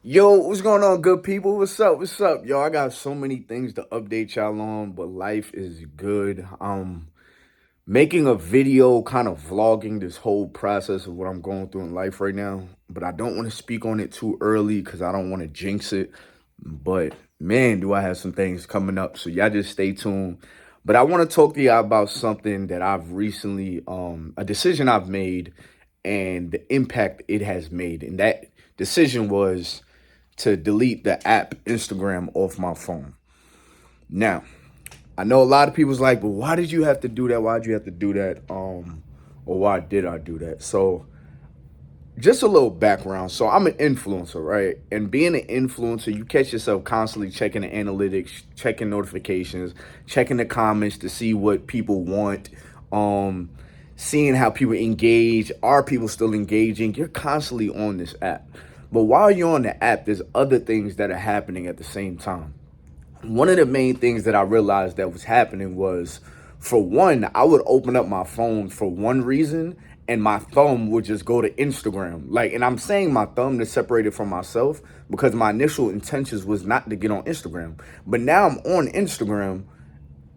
Yo, what's going on, good people? What's up? What's up? Yo, I got so many things to update y'all on, but life is good. Making a video kind of vlogging this whole process of what I'm going through in life right now, but I don't want to speak on it too early because I don't want to jinx it. But man, do I have some things coming up. So y'all just stay tuned. But I want to talk to y'all about something that I've recently, a decision I've made and the impact it has made. And that decision was to delete the app Instagram off my phone. Now, I know a lot of people's like, but why did you have to do that? Why did you have to do that? Or why did I do that? So just a little background. So I'm an influencer, right? And being an influencer, you catch yourself constantly checking the analytics, checking notifications, checking the comments to see what people want, seeing how people engage. Are people still engaging? You're constantly on this app. But while you're on the app, there's other things that are happening at the same time. One of the main things that I realized that was happening was, for one, I would open up my phone for one reason and my thumb would just go to Instagram. Like, and I'm saying my thumb to separate it from myself because my initial intentions was not to get on Instagram. But now I'm on Instagram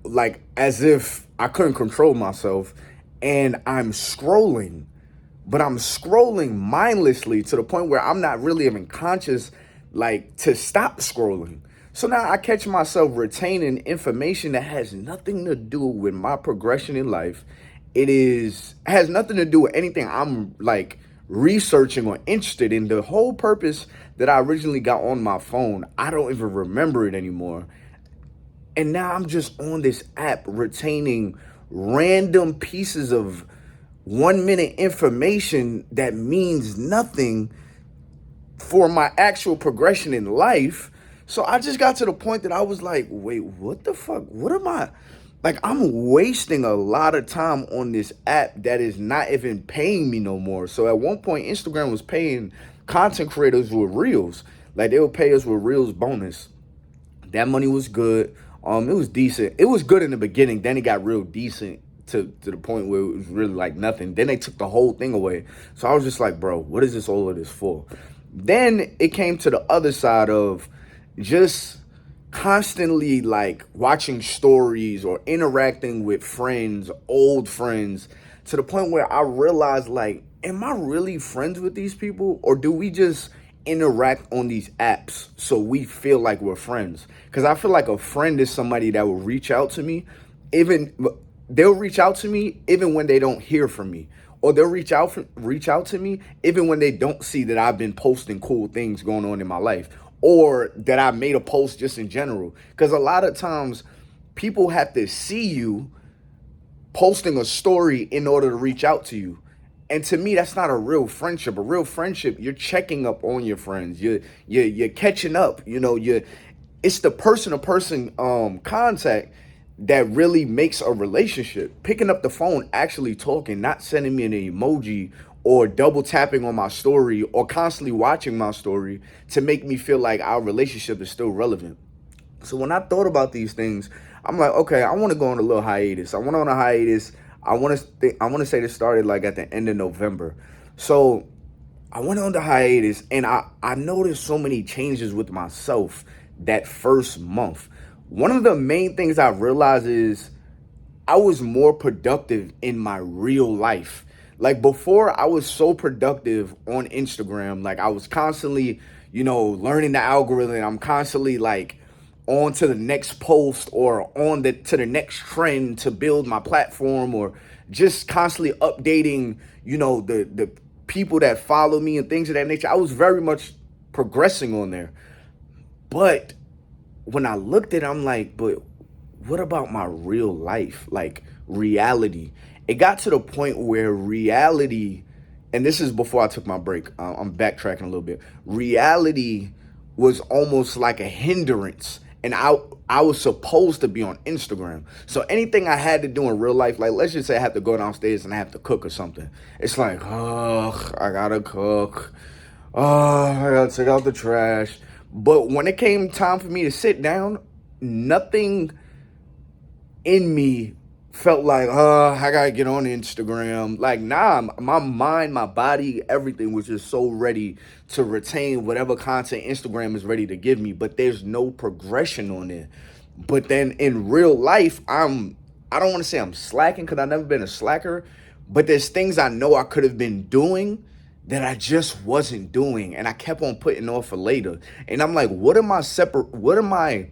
like as if I couldn't control myself and I'm scrolling, but I'm scrolling mindlessly to the point where I'm not really even conscious, like, to stop scrolling. So now I catch myself retaining information that has nothing to do with my progression in life. Has nothing to do with anything I'm like researching or interested in. The whole purpose that I originally got on my phone, I don't even remember it anymore. And now I'm just on this app retaining random pieces of 1 minute information that means nothing for my actual progression in life. So I just got to the point that I was like, wait, what the fuck? What am I? Like, I'm wasting a lot of time on this app that is not even paying me no more. So at one point, Instagram was paying content creators with Reels. Like, they would pay us with Reels bonus. That money was good. It was decent. It was good in the beginning. Then it got real decent to the point where it was really like nothing. Then they took the whole thing away. So I was just like, bro, what is all of this for? Then it came to the other side of just constantly like watching stories or interacting with friends, old friends, to the point where I realized, like, am I really friends with these people, or do we just interact on these apps so we feel like we're friends? Because I feel like a friend is somebody that will reach out to me, even they'll reach out to me even when they don't hear from me, or they'll reach out to me even when they don't see that I've been posting cool things going on in my life, or that I made a post just in general. Because a lot of times people have to see you posting a story in order to reach out to you. And to me, that's not a real friendship. A real friendship, you're checking up on your friends. You're catching up. It's the person to person contact that really makes a relationship. Picking up the phone, actually talking, not sending me an emoji or double tapping on my story or constantly watching my story to make me feel like our relationship is still relevant. So when I thought about these things, I'm like, okay, I want to go on a little hiatus. I went on a hiatus. I want to say this started like at the end of November. So I went on the hiatus and I noticed so many changes with myself that first month. One of the main things I realized is I was more productive in my real life. Like, before, I was so productive on Instagram. Like, I was constantly, learning the algorithm. I'm constantly like on to the next post or on to the next trend to build my platform, or just constantly updating, the people that follow me and things of that nature. I was very much progressing on there. But when I looked at it, I'm like, but what about my real life? Like, reality. It got to the point where reality, and this is before I took my break, I'm backtracking a little bit. Reality was almost like a hindrance. And I was supposed to be on Instagram. So anything I had to do in real life, like, let's just say I have to go downstairs and I have to cook or something. It's like, oh, I gotta cook. Oh, I gotta take out the trash. But when it came time for me to sit down, nothing in me felt like, I gotta get on Instagram. Like, nah, my mind, my body, everything was just so ready to retain whatever content Instagram is ready to give me, but there's no progression on it. But then in real life, I don't want to say I'm slacking because I've never been a slacker, but there's things I know I could have been doing that I just wasn't doing, and I kept on putting off for later. And I'm like, what am I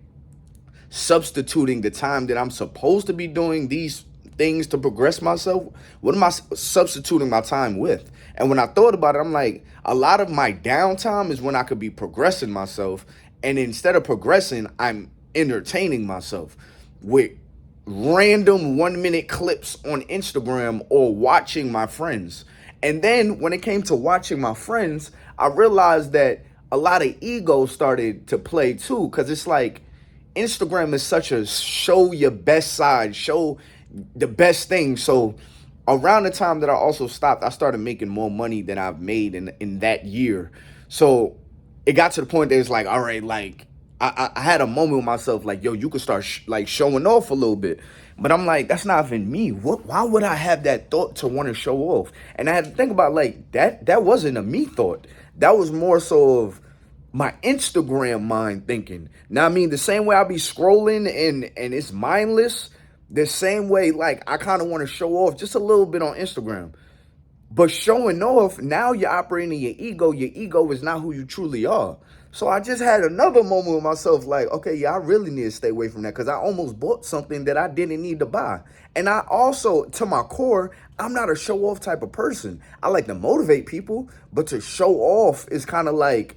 substituting the time that I'm supposed to be doing these things to progress myself? What am I substituting my time with? And when I thought about it, I'm like, a lot of my downtime is when I could be progressing myself. And instead of progressing, I'm entertaining myself with random 1 minute clips on Instagram or watching my friends. And then when it came to watching my friends, I realized that a lot of ego started to play too. Cause it's like, Instagram is such a show your best side, show the best thing. So around the time that I also stopped, I started making more money than I've made in that year. So it got to the point that it's like, all right, like I had a moment with myself, like, yo, you could start like showing off a little bit. But I'm like, that's not even me. Why would I have that thought to want to show off? And I had to think about like that wasn't a me thought. That was more so of my Instagram mind thinking. Now, I mean, the same way I be scrolling and it's mindless, the same way, like, I kind of want to show off just a little bit on Instagram. But showing off, now you're operating your ego. Your ego is not who you truly are. So I just had another moment with myself, like, okay, yeah, I really need to stay away from that because I almost bought something that I didn't need to buy. And I also, to my core, I'm not a show off type of person. I like to motivate people, but to show off is kind of like,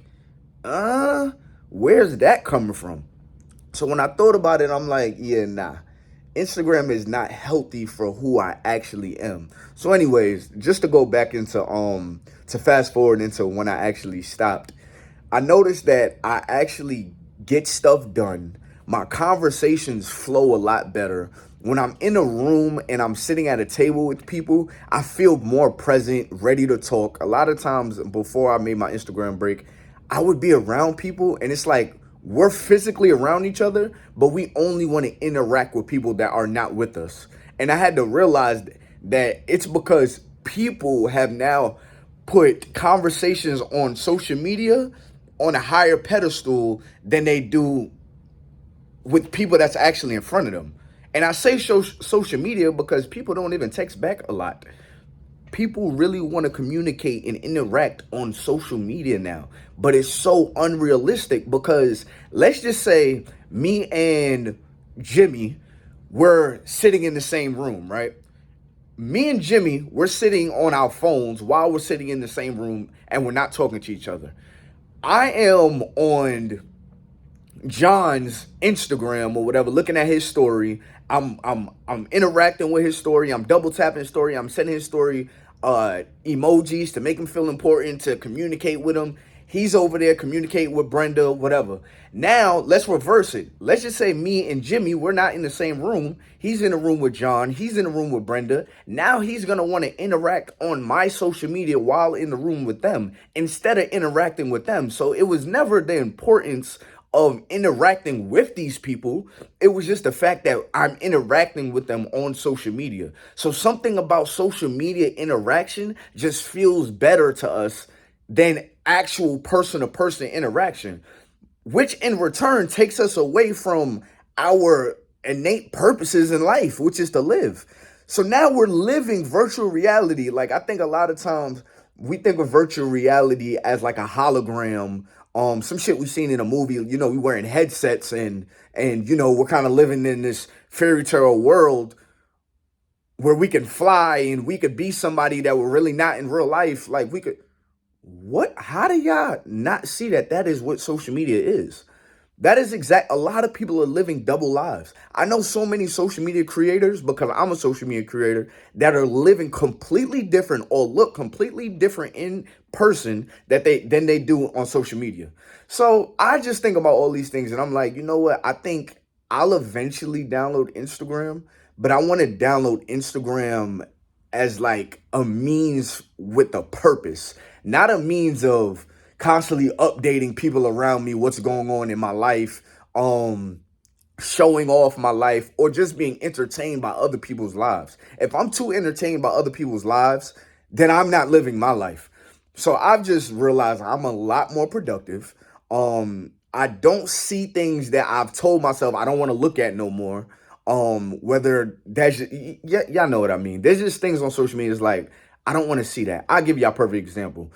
where's that coming from? So when I thought about it, I'm like, yeah, nah. Instagram is not healthy for who I actually am. So anyways, just to go back into to fast forward into when I actually stopped, I noticed that I actually get stuff done. My conversations flow a lot better. When I'm in a room and I'm sitting at a table with people, I feel more present, ready to talk. A lot of times before I made my Instagram break, I would be around people and it's like we're physically around each other, but we only want to interact with people that are not with us. And I had to realize that it's because people have now put conversations on social media on a higher pedestal than they do with people that's actually in front of them. And I say social media because people don't even text back a lot. People really want to communicate and interact on social media now, but it's so unrealistic because let's just say me and Jimmy were sitting in the same room, right? Me and Jimmy, we're sitting on our phones while we're sitting in the same room and we're not talking to each other. I am on John's Instagram or whatever, looking at his story. I'm interacting with his story. I'm double tapping his story. I'm sending his story emojis to make him feel important, to communicate with him. He's over there communicating with Brenda, whatever. Now, let's reverse it. Let's just say me and Jimmy, we're not in the same room. He's in a room with John. He's in a room with Brenda. Now he's going to want to interact on my social media while in the room with them instead of interacting with them. So it was never the importance of interacting with these people. It was just the fact that I'm interacting with them on social media. So something about social media interaction just feels better to us than actual person to person interaction, which in return takes us away from our innate purposes in life, which is to live. So now we're living virtual reality. Like, I think a lot of times we think of virtual reality as like a hologram, some shit we've seen in a movie. You know, we wearing headsets and you know, we're kind of living in this fairy tale world where we can fly and we could be somebody that we're really not in real life. Like, we could, what? How do y'all not see that that is what social media is? That is exact. A lot of people are living double lives. I know so many social media creators, because I'm a social media creator, that are living completely different or look completely different in person than they do on social media. So I just think about all these things and I'm like, you know what? I think I'll eventually download Instagram, but I want to download Instagram as like a means with a purpose, not a means of constantly updating people around me what's going on in my life, showing off my life or just being entertained by other people's lives. If I'm too entertained by other people's lives, then I'm not living my life. So I've just realized I'm a lot more productive. I don't see things that I've told myself I don't want to look at no more. Whether that's y'all know what I mean. There's just things on social media. It's like I don't want to see that. I'll give y'all a perfect example.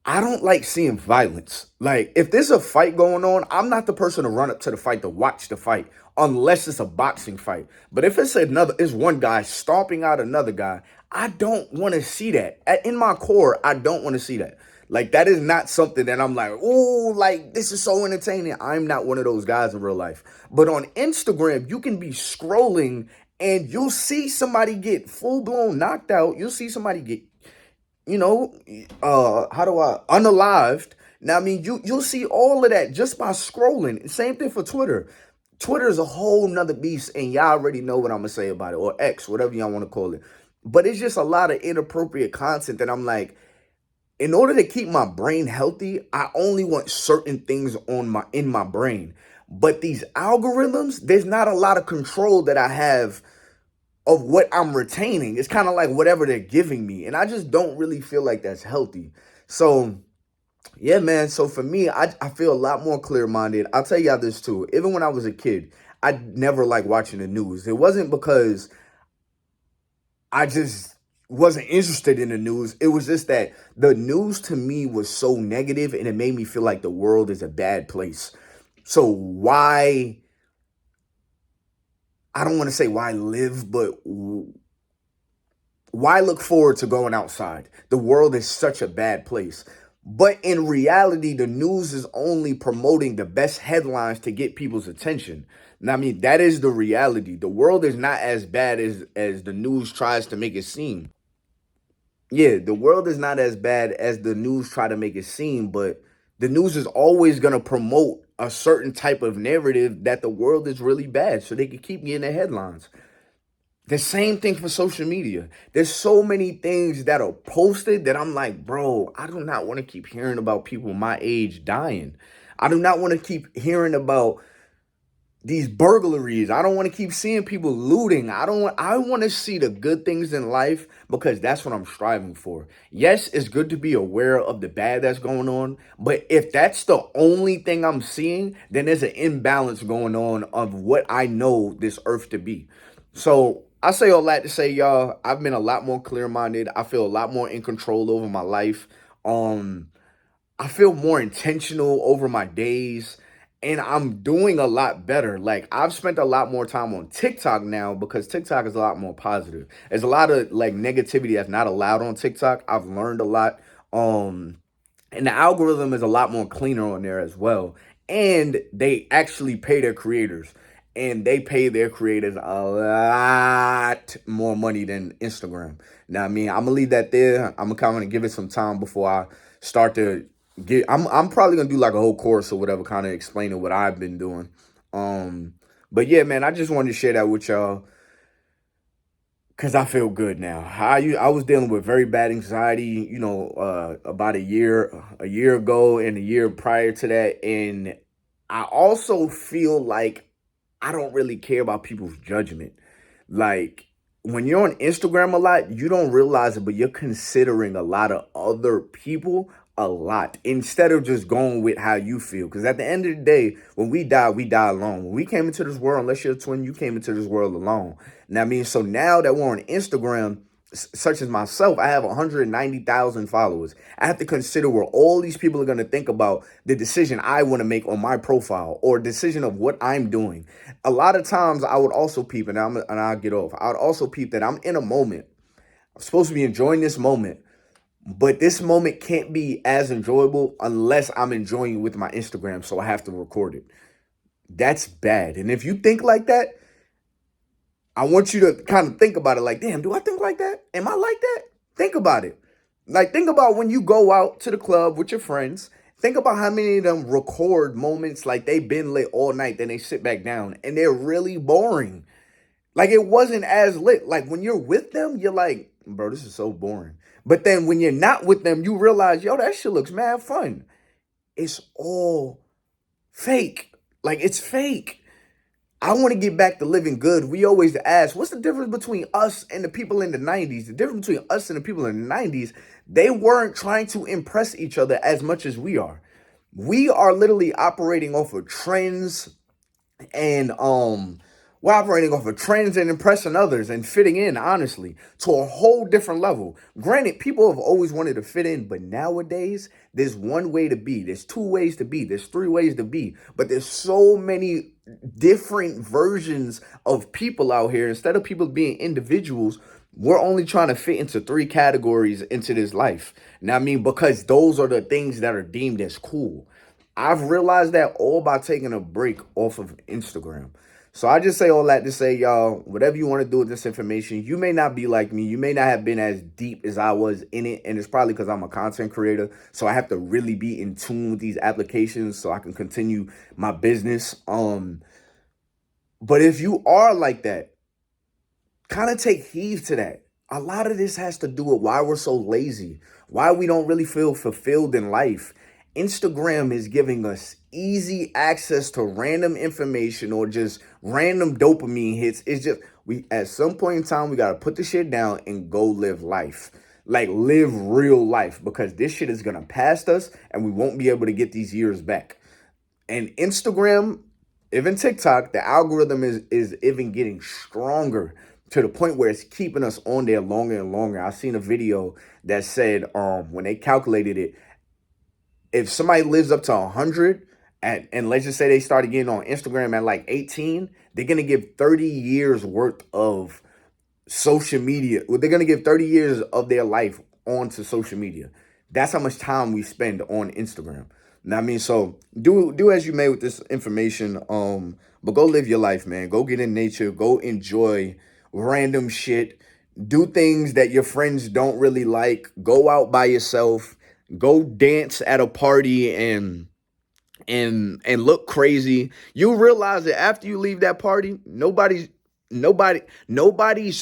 I don't like seeing violence. Like, if there's a fight going on, I'm not the person to run up to the fight to watch the fight, unless it's a boxing fight. But if it's one guy stomping out another guy, I don't want to see that. In my core, I don't want to see that. Like, that is not something that I'm like, oh, like, this is so entertaining. I'm not one of those guys in real life. But on Instagram, you can be scrolling and you'll see somebody get full blown knocked out. You'll see somebody get you know, how do I unalived. Now, I mean, you'll see all of that just by scrolling. Same thing for Twitter. Twitter is a whole nother beast, and y'all already know what I'm gonna say about it, or X, whatever y'all want to call it. But it's just a lot of inappropriate content that I'm like, in order to keep my brain healthy, I only want certain things in my brain. But these algorithms, there's not a lot of control that I have of what I'm retaining. It's kind of like whatever they're giving me. And I just don't really feel like that's healthy. So, yeah, man. So for me, I feel a lot more clear minded. I'll tell y'all this too. Even when I was a kid, I never liked watching the news. It wasn't because I just wasn't interested in the news. It was just that the news to me was so negative and it made me feel like the world is a bad place. So why, I don't want to say why live, but why look forward to going outside? The world is such a bad place. But in reality, the news is only promoting the best headlines to get people's attention. And I mean, that is the reality. The world is not as bad as the news tries to make it seem. Yeah, the world is not as bad as the news try to make it seem, but the news is always going to promote a certain type of narrative that the world is really bad so they can keep me in the headlines. The same thing for social media. There's so many things that are posted that I'm like, bro, I do not want to keep hearing about people my age dying. I do not want to keep hearing about these burglaries. I don't want to keep seeing people looting. I want to see the good things in life because that's what I'm striving for. Yes, it's good to be aware of the bad that's going on, but if that's the only thing I'm seeing, then there's an imbalance going on of what I know this earth to be. So I say all that to say, y'all, I've been a lot more clear-minded. I feel a lot more in control over my life. Um, I feel more intentional over my days and I'm doing a lot better. Like I've spent a lot more time on TikTok now because TikTok is a lot more positive. There's a lot of like negativity that's not allowed on TikTok. I've learned a lot. Um and the algorithm is a lot more cleaner on there as well. And they actually pay their creators. And they pay their creators a lot more money than Instagram. Now, I mean, I'm gonna leave that there. I'm gonna kind of give it some time before I start to I'm probably gonna do like a whole course or whatever, kind of explaining what I've been doing. But yeah, man, I just wanted to share that with y'all because I feel good now. I was dealing with very bad anxiety, about a year ago and a year prior to that, and I also feel like I don't really care about people's judgment. Like when you're on Instagram a lot, you don't realize it, but you're considering a lot of other people a lot instead of just going with how you feel. Because at the end of the day, when we die alone. When we came into this world, unless you're a twin, you came into this world alone. And I mean, so now that we're on Instagram, such as myself, I have 190,000 followers. I have to consider where all these people are going to think about the decision I want to make on my profile or decision of what I'm doing. A lot of times I would also peep, and I'll get off. I would also peep that I'm in a moment. I'm supposed to be enjoying this moment, but this moment can't be as enjoyable unless I'm enjoying it with my Instagram, so I have to record it. That's bad. And if you think like that, I want you to kind of think about it like, damn, do I think like that? Am I like that? Think about it. Like, think about when you go out to the club with your friends. Think about how many of them record moments like they've been lit all night, then they sit back down and they're really boring. Like, it wasn't as lit. Like, when you're with them, you're like, bro, this is so boring. But then when you're not with them, you realize, yo, that shit looks mad fun. It's all fake. Like, it's fake. I want to get back to living good. We always ask, what's the difference between us and the people in the 90s? The difference between us and the people in the 90s, they weren't trying to impress each other as much as we are. We are literally operating off of trends and we're operating off of trends and impressing others and fitting in, honestly, to a whole different level. Granted, people have always wanted to fit in, but nowadays there's one way to be, there's two ways to be, there's three ways to be, but there's so many different versions of people out here. Instead of people being individuals, we're only trying to fit into three categories into this life. Now, I mean, because those are the things that are deemed as cool. I've realized that all by taking a break off of Instagram. So I just say all that to say, y'all, whatever you want to do with this information, you may not be like me. You may not have been as deep as I was in it. And it's probably because I'm a content creator. So I have to really be in tune with these applications so I can continue my business. But if you are like that, kind of take heed to that. A lot of this has to do with why we're so lazy, why we don't really feel fulfilled in life. Instagram is giving us easy access to random information or just random dopamine hits. It's just, we at some point in time, we got to put the shit down and go live life. Like live real life, because this shit is going to pass us and we won't be able to get these years back. And Instagram, even TikTok, the algorithm is even getting stronger to the point where it's keeping us on there longer and longer. I seen a video that said when they calculated it, if somebody lives up to 100 and let's just say they started getting on Instagram at like 18, they're going to give 30 years worth of social media. Well, they're going to give 30 years of their life onto social media. That's how much time we spend on Instagram. Now, I mean, so do as you may with this information. But go live your life, man. Go get in nature. Go enjoy random shit. Do things that your friends don't really like. Go out by yourself. Go dance at a party and look crazy. You realize that after you leave that party, nobody's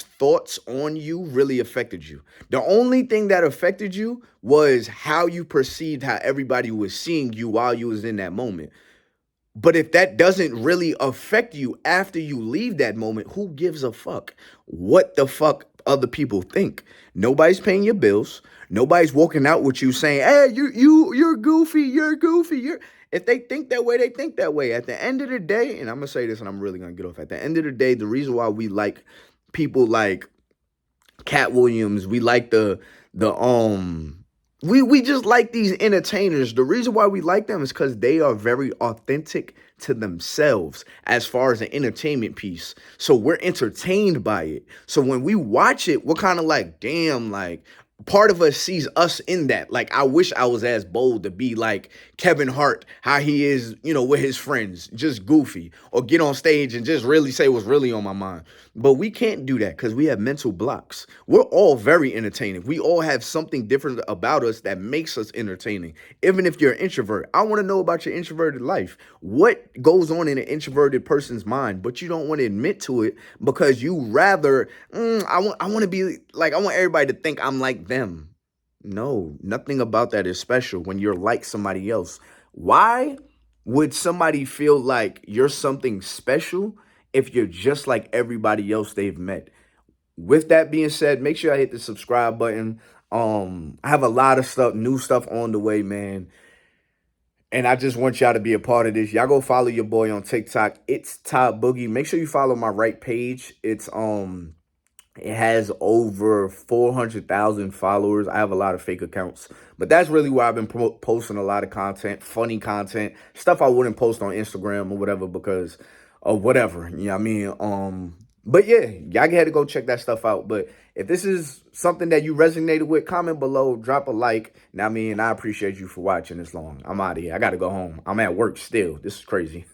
thoughts on you really affected you. The only thing that affected you was how you perceived how everybody was seeing you while you was in that moment. But if that doesn't really affect you after you leave that moment, who gives a fuck what the fuck other people think? Nobody's paying your bills. Nobody's walking out with you saying, "Hey, you're goofy, you're goofy, you're." If they think that way, they think that way. At the end of the day, and I'm gonna say this, and I'm really gonna get off. At the end of the day, the reason why we like people like Cat Williams, we like we just like these entertainers. The reason why we like them is because they are very authentic to themselves as far as an entertainment piece. So we're entertained by it. So when we watch it, we're kind of like, damn, like part of us sees us in that. Like, I wish I was as bold to be like Kevin Hart, how he is, with his friends, just goofy, or get on stage and just really say what's really on my mind. But we can't do that because we have mental blocks. We're all very entertaining. We all have something different about us that makes us entertaining. Even if you're an introvert, I want to know about your introverted life. What goes on in an introverted person's mind, but you don't want to admit to it because you rather, I want to be like, I want everybody to think I'm like them. No, nothing about that is special when you're like somebody else. Why would somebody feel like you're something special if you're just like everybody else they've met? With that being said, make sure I hit the subscribe button. I have a lot of stuff, new stuff on the way, man. And I just want y'all to be a part of this. Y'all go follow your boy on TikTok. It's Todd Boogie. Make sure you follow my right page. It has over 400,000 followers. I have a lot of fake accounts, but that's really where I've been posting a lot of content, funny content, stuff I wouldn't post on Instagram or whatever because of whatever, you know what I mean? But yeah, y'all had to go check that stuff out. But if this is something that you resonated with, comment below, drop a like. Now, I mean, I appreciate you for watching this long. I'm out of here. I got to go home. I'm at work still. This is crazy.